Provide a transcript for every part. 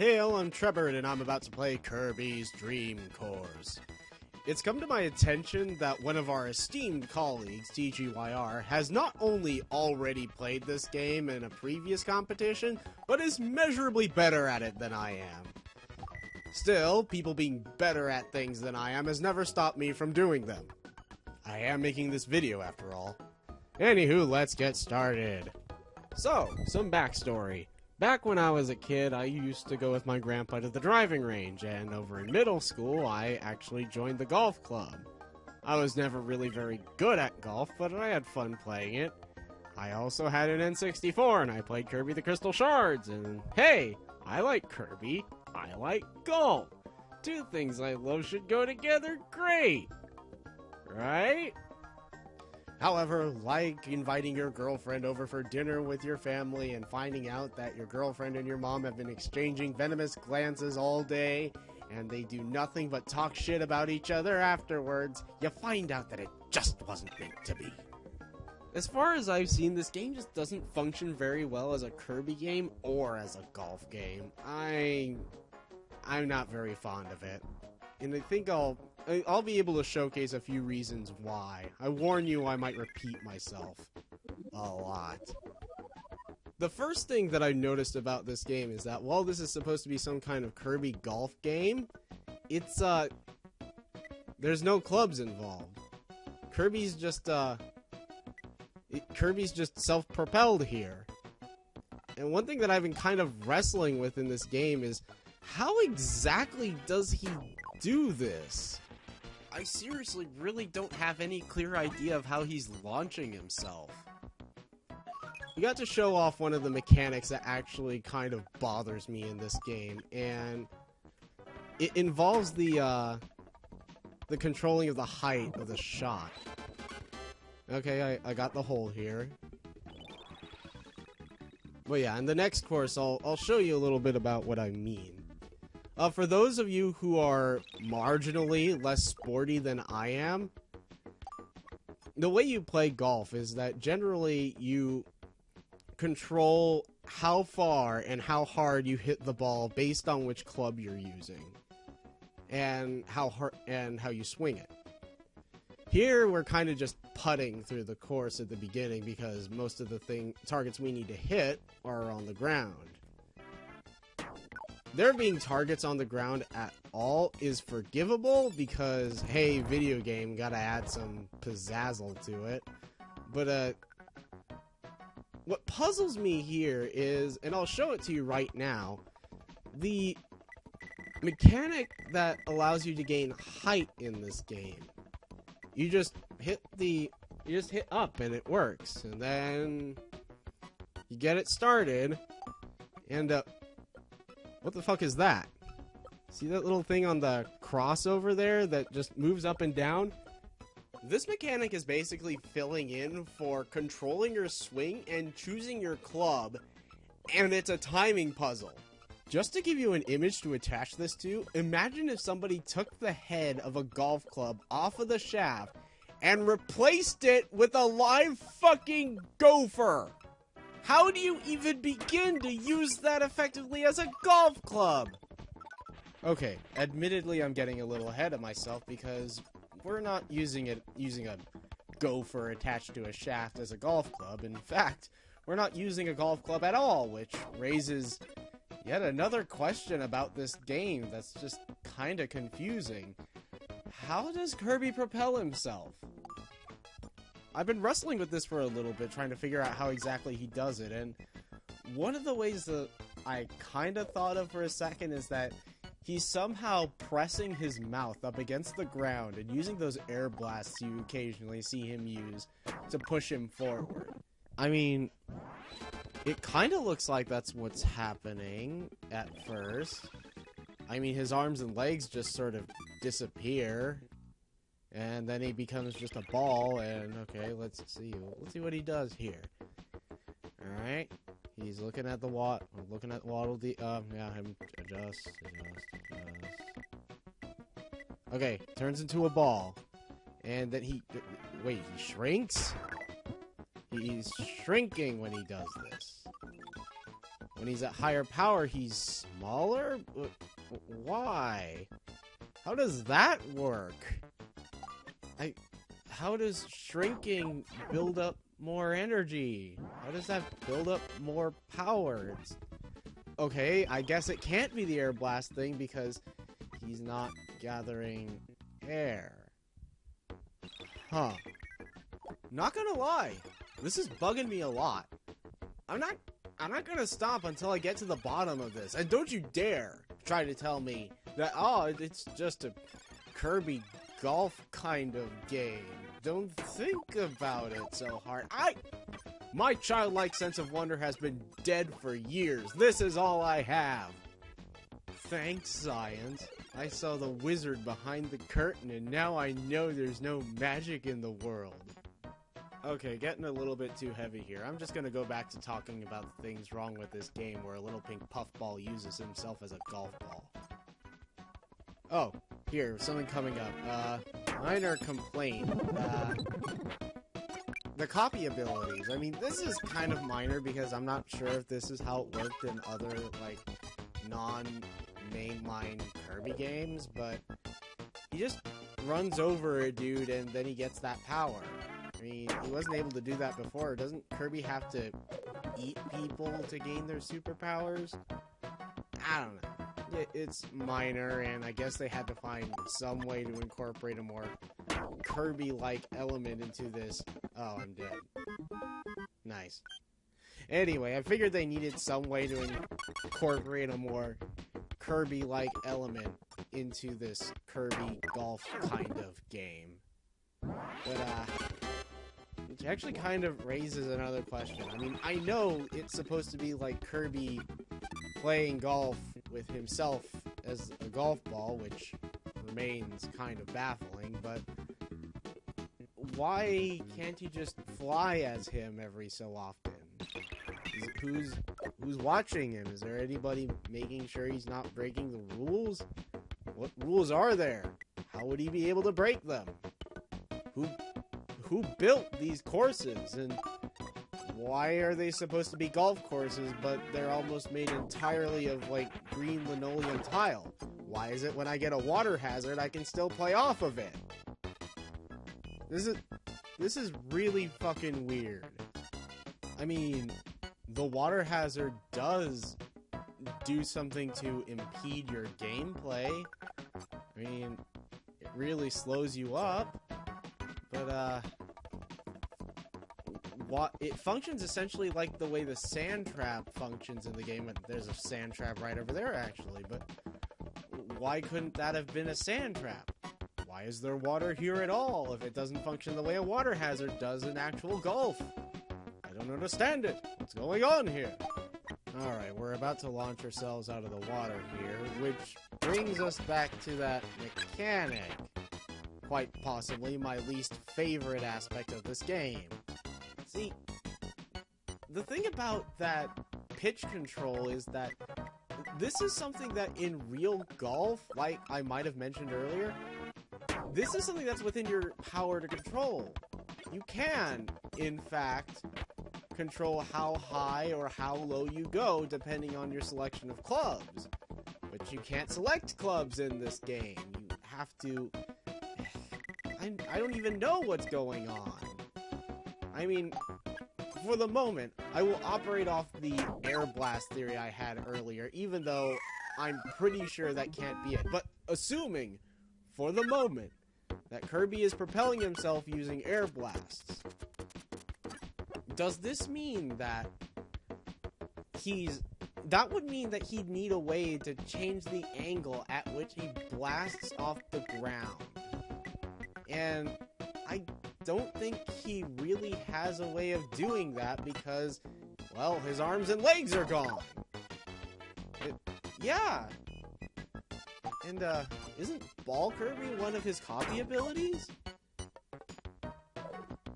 Hail, I'm Trebird, and I'm about to play Kirby's Dream Course. It's come to my attention that one of our esteemed colleagues, TGYR, has not only already played this game in a previous competition, but is measurably better at it than I am. Still, people being better at things than I am has never stopped me from doing them. I am making this video after all. Anywho, let's get started. So, some backstory. Back when I was a kid, I used to go with my grandpa to the driving range, and over in middle school, I actually joined the golf club. I was never really very good at golf, but I had fun playing it. I also had an N64, and I played Kirby the Crystal Shards, and hey, I like Kirby, I like golf. Two things I love should go together great, right? However, like inviting your girlfriend over for dinner with your family and finding out that your girlfriend and your mom have been exchanging venomous glances all day and they do nothing but talk shit about each other afterwards, you find out that it just wasn't meant to be. As far as I've seen, this game just doesn't function very well as a Kirby game or as a golf game. I'm not very fond of it. And I think I'll be able to showcase a few reasons why. I warn you, I might repeat myself a lot. The first thing that I noticed about this game is that while this is supposed to be some kind of Kirby golf game, it's, there's no clubs involved. Kirby's just self-propelled here. And one thing that I've been kind of wrestling with in this game is, how exactly does he do this? I seriously really don't have any clear idea of how he's launching himself. We got to show off one of the mechanics that actually kind of bothers me in this game, and it involves the controlling of the height of the shot. Okay, I got the hole here. But yeah, in the next course, I'll show you a little bit about what I mean. For those of you who are marginally less sporty than I am, the way you play golf is that generally you control how far and how hard you hit the ball based on which club you're using and how you swing it. Here we're kind of just putting through the course at the beginning because most of the targets we need to hit are on the ground. There being targets on the ground at all is forgivable because, hey, video game, gotta add some pizzazzle to it. But, what puzzles me here is, and I'll show it to you right now, the mechanic that allows you to gain height in this game. You just hit up and it works, and then you get it started, and, what the fuck is that? See that little thing on the crossover there that just moves up and down? This mechanic is basically filling in for controlling your swing and choosing your club, and it's a timing puzzle. Just to give you an image to attach this to, imagine if somebody took the head of a golf club off of the shaft and replaced it with a live fucking gopher. How do you even begin to use that effectively as a golf club? Okay, admittedly I'm getting a little ahead of myself because we're not using a gopher attached to a shaft as a golf club. In fact, we're not using a golf club at all, which raises yet another question about this game that's just kinda confusing. How does Kirby propel himself? I've been wrestling with this for a little bit, trying to figure out how exactly he does it, and one of the ways that I kind of thought of for a second is that he's somehow pressing his mouth up against the ground and using those air blasts you occasionally see him use to push him forward. I mean, it kind of looks like that's what's happening at first. I mean, his arms and legs just sort of disappear. And then he becomes just a ball, and okay, let's see what he does here. Alright, he's looking at the waddle adjust. Okay, turns into a ball. And then he shrinks? He's shrinking when he does this. when he's at higher power, he's smaller? Why? How does that work? How does shrinking build up more energy? How does that build up more power? Okay, I guess it can't be the air blast thing because he's not gathering air. Huh. Not gonna lie, this is bugging me a lot. I'm not gonna stop until I get to the bottom of this. And don't you dare try to tell me that, oh, it's just a Kirby golf kind of game. Don't think about it so hard. My childlike sense of wonder has been dead for years. This is all I have. Thanks, science. I saw the wizard behind the curtain, and now I know there's no magic in the world. Okay, getting a little bit too heavy here. I'm just gonna go back to talking about the things wrong with this game where a little pink puffball uses himself as a golf ball. Oh, here, something coming up. Minor complaint. The copy abilities. I mean, this is kind of minor because I'm not sure if this is how it worked in other, like, non-mainline Kirby games, but he just runs over a dude and then he gets that power. I mean, he wasn't able to do that before. Doesn't Kirby have to eat people to gain their superpowers? I don't know. It's minor, and I guess they had to find some way to incorporate a more Kirby-like element into this. Oh, I'm dead. Nice. Anyway, I figured they needed some way to incorporate a more Kirby-like element into this Kirby golf kind of game. But, which actually kind of raises another question. I mean, I know it's supposed to be like Kirby playing golf with himself as a golf ball, which remains kind of baffling, but why can't he just fly as him every so often? Who's watching him? Is there anybody making sure he's not breaking the rules? What rules are there? How would he be able to break them? Who built these courses, and why are they supposed to be golf courses, but they're almost made entirely of, like, green linoleum tile? Why is it when I get a water hazard, I can still play off of it? This is really fucking weird. I mean, the water hazard does do something to impede your gameplay. I mean, it really slows you up, but, it functions essentially like the way the sand trap functions in the game. There's a sand trap right over there, actually, but why couldn't that have been a sand trap? Why is there water here at all if it doesn't function the way a water hazard does in actual golf? I don't understand it. What's going on here? Alright, we're about to launch ourselves out of the water here, which brings us back to that mechanic. Quite possibly my least favorite aspect of this game. See, the thing about that pitch control is that this is something that in real golf, like I might have mentioned earlier, this is something that's within your power to control. You can, in fact, control how high or how low you go depending on your selection of clubs. But you can't select clubs in this game. You have to... I don't even know what's going on. I mean, for the moment, I will operate off the air blast theory I had earlier, even though I'm pretty sure that can't be it. But assuming, for the moment, that Kirby is propelling himself using air blasts, does this mean that that would mean that he'd need a way to change the angle at which he blasts off the ground. And I don't think he really has a way of doing that because, well, his arms and legs are gone. Yeah. And, isn't Ball Kirby one of his copy abilities?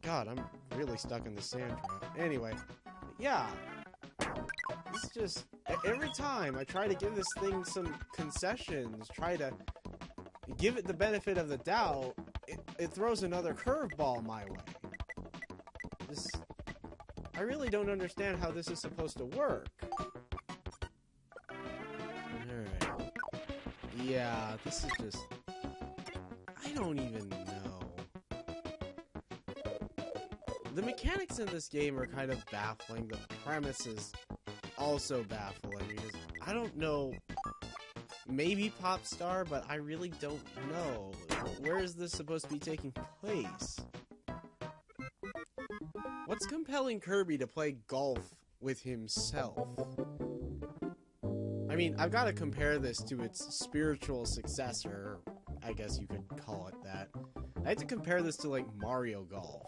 God, I'm really stuck in the sand trap. Anyway, yeah. It's just, every time I try to give this thing some concessions, try to give it the benefit of the doubt, it throws another curveball my way. I really don't understand how this is supposed to work. Yeah, this is just... I don't even know. The mechanics in this game are kind of baffling. The premise is also baffling because I don't know. Maybe Pop Star, but I really don't know. Where is this supposed to be taking place? What's compelling Kirby to play golf with himself? I mean, I've got to compare this to its spiritual successor, I guess you could call it that. I had to compare this to, like, Mario Golf.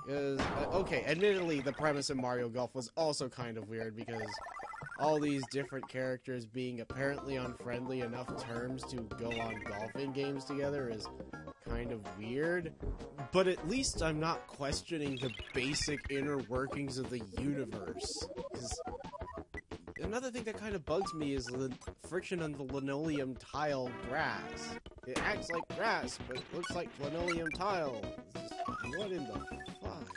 Because, okay, admittedly, the premise of Mario Golf was also kind of weird because all these different characters being apparently on friendly enough terms to go on golfing games together is kind of weird. But at least I'm not questioning the basic inner workings of the universe. Because another thing that kind of bugs me is the friction on the linoleum tile grass. It acts like grass, but it looks like linoleum tile. What in the fuck?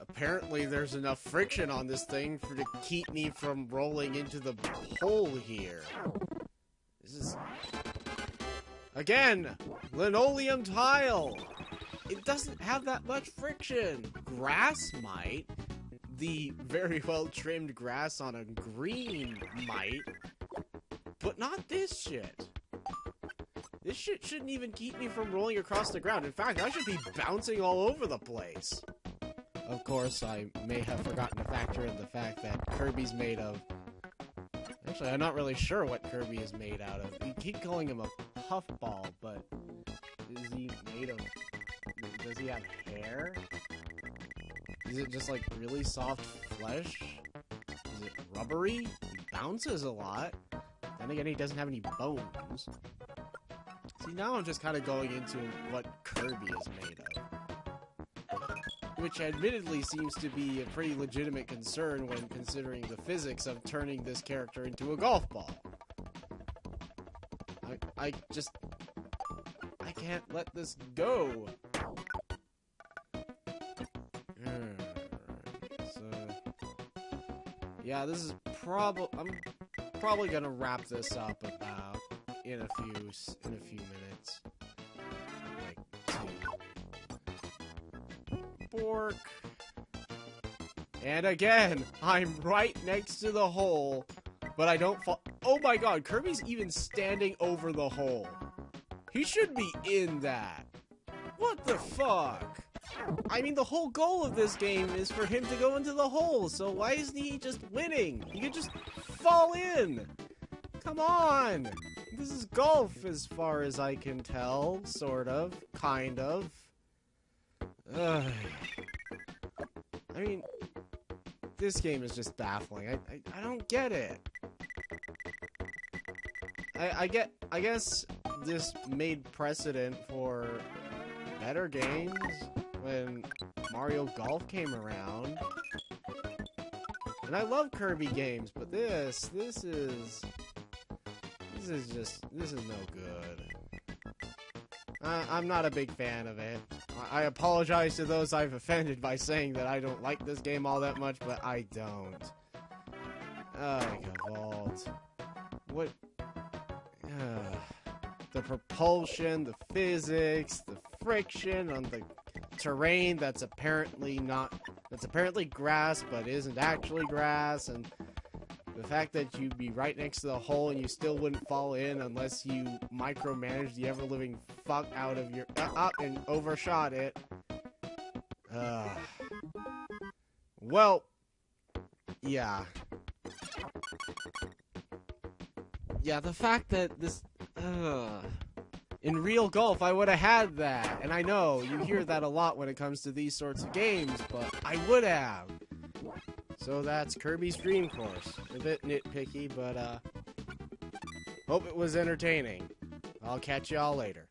Apparently there's enough friction on this thing to keep me from rolling into the hole here. This is... Again! Linoleum tile! It doesn't have that much friction! Grass might. The very well trimmed grass on a green might. But not this shit. This shit shouldn't even keep me from rolling across the ground. In fact, I should be bouncing all over the place. Of course, I may have forgotten to factor in the fact that Kirby's made of... Actually, I'm not really sure what Kirby is made out of. You keep calling him a puffball, but... Is he made of... Does he have hair? Is it just, like, really soft flesh? Is it rubbery? He bounces a lot. Then again, he doesn't have any bones. See, now I'm just kind of going into what Kirby is made of. Which admittedly seems to be a pretty legitimate concern when considering the physics of turning this character into a golf ball. I can't let this go. So, yeah, this is I'm probably gonna wrap this up about in a few minutes. Like 2. Bork. And again, I'm right next to the hole, but I don't fall. Oh my god, Kirby's even standing over the hole. He should be in that. What the fuck? I mean, the whole goal of this game is for him to go into the hole, so why isn't he just winning? He could just fall in. Come on. This is golf as far as I can tell, sort of, kind of. Ugh. I mean, this game is just baffling. I don't get it. I guess this made precedent for better games when Mario Golf came around. And I love Kirby games, but this is no good. I'm not a big fan of it. I apologize to those I've offended by saying that I don't like this game all that much, but I don't. Vault. What? The propulsion, the physics, the friction on the terrain that's apparently grass but isn't actually grass, and the fact that you'd be right next to the hole and you still wouldn't fall in unless you micromanage the ever-living fuck out of your up and overshot it. Well, yeah. Yeah, the fact that this in real golf I would have had that, and I know you hear that a lot when it comes to these sorts of games, but I would have. So that's Kirby's Dream Course. A bit nitpicky, but hope it was entertaining. I'll catch y'all later.